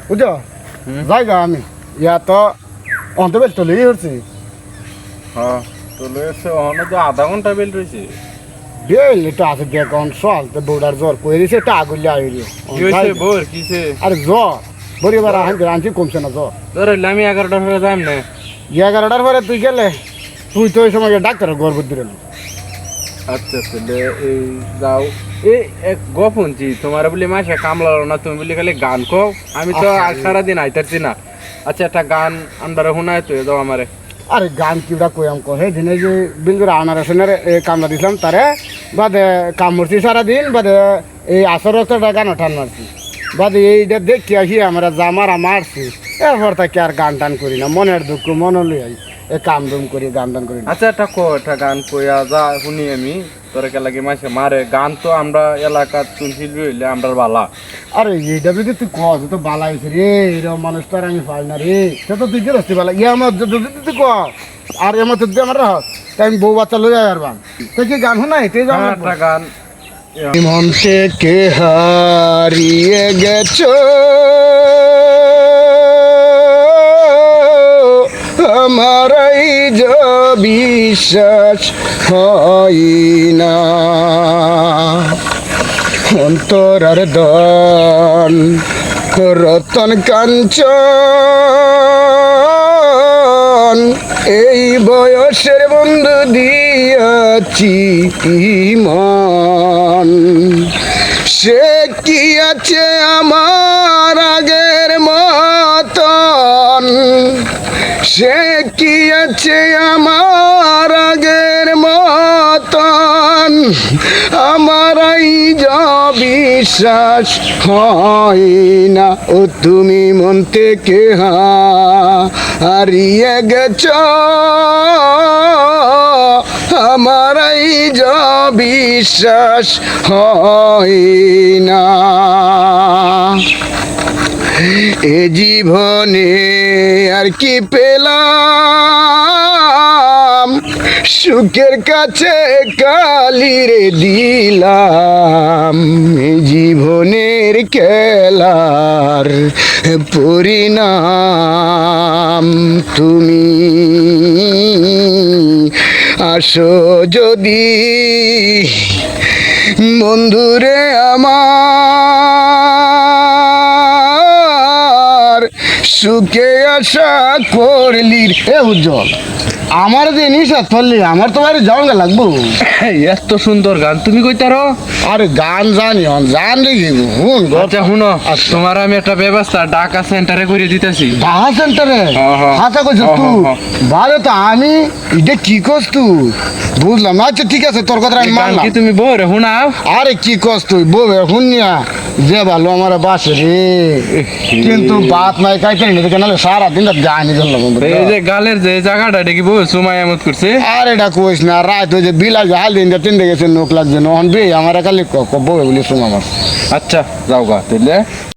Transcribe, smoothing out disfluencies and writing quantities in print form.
বুঝছো জায়গা আমি ইয়া তো অন্ত বেল চলেই হচ্ছে হ্যাঁ চলে এসছে অহনো তো আধা ঘন্টা বেল রয়েছে। বেল এটা আছে দেখ অন সল তো বউডার জ্বর কয়ে দিছে এটা আগুলে আইরি কি হয়েছে বোর কিসে? আরে জ্বর বরিবার আনছি কমছে না জ্বর ধর আমি 11টার পরে যাম না। 11টার পরে তুই গেলে তুই তো ওই সময় ডাক্তারের গর্ব দিল আচ্ছা তাহলে এই যাও এই এক গোপনছি তোমার বলি মাসে কামলালো না তুমি বলি খালি গান কও আমি তো আচ্ছা, আজ সারাদিন আইতারছি না। আচ্ছা একটা গান আন্দারে শোনায় তো দাও আমারে। আরে গান কিটা কইয়াম কো হে দিনে যে বিলগুর আনারসনের কামলা দিছিলাম তারে বাদে কাম করছি সারাদিন বাদে এই আসর একটা গান টান মারছি বাদে এইটা দেখি আসি আমরা জামারা মারছি এরপর তাকে আর গান টান করি না মনের দুঃখ মনে লই এ কাম দুম করি গান টান করি না। আচ্ছা একটা একটা গান কইয়া যা শুনি আমি তোর কে লাগে মাসে মারে গান তো আমরা এলাকার শিল্পী হইলে আমরা বালা। আরে এইটা যদি তুই কস তো বালা হয়েছে রে এরকম মানুষ তো আর আমি পাই না রে সে তো তুই গেলি বালা ইয়ে আমার যদি তুই কস আর এমন যদি আমার তাই আমি বউ বাচ্চা লই যাই আর বান তুই কি গান শোনাই তুই যাও একটা গান মন থেকে হারিয়ে গেছো আমার এই যে বিশ্বাস হয় না অন্তরার দন রতন কাঞ্চন এই বয়সের বন্ধু দিয়াছি মন সে কি আছে আমার আগের মতন সে কি আছে আমার আগের মতন আমার এই যা বিশ্বাস হয় না ও তুমি মন থেকে হারিয়ে গেছ আমার এই যা বিশ্বাস হয় না এ জীবনে আর কি পেলাম সুখের কাছে কালি রে দিলাম জীবনের খেলার পরিণাম তুমি আসো যদি বন্ধুরে আমার সুখে আশা করলি এ উজ্জ্বল আমার যে নিশা ধরলি আমার তো বাড়ি যাওয়া লাগবো। এত সুন্দর গান তুমি কইতারো? আরে গান জানি জান রেখে শুন আচ্ছা শুনো তোমার আমি একটা ব্যবস্থা ঢাকা সেন্টারে করে দিতেছি। ঢাকা সেন্টারে হাসা করছ তুই ভালো তো আমি এটা কি করছ তুই বুঝলাম না। আচ্ছা ঠিক আছে তোর কথা আমি মানলাম কি তুমি বউ রে শুনাও? আরে কি করছ তুই বউ শুনিয়া যে ভালো আমার বাসে রে কিন্তু বাত নাই খাইতে নাহলে সারাদিন গানি ধরলাম এই যে গালের যে জায়গাটা এটা কি বউ সুমাই আমত করছে? আরে এটা কইস না রাত হয়ে যে বিলাই হাল দিন তিনটে গেছে নোক লাগছে নহন বে আমার খালি বউ বলি সুমা আমার। আচ্ছা যাও গা তাহলে।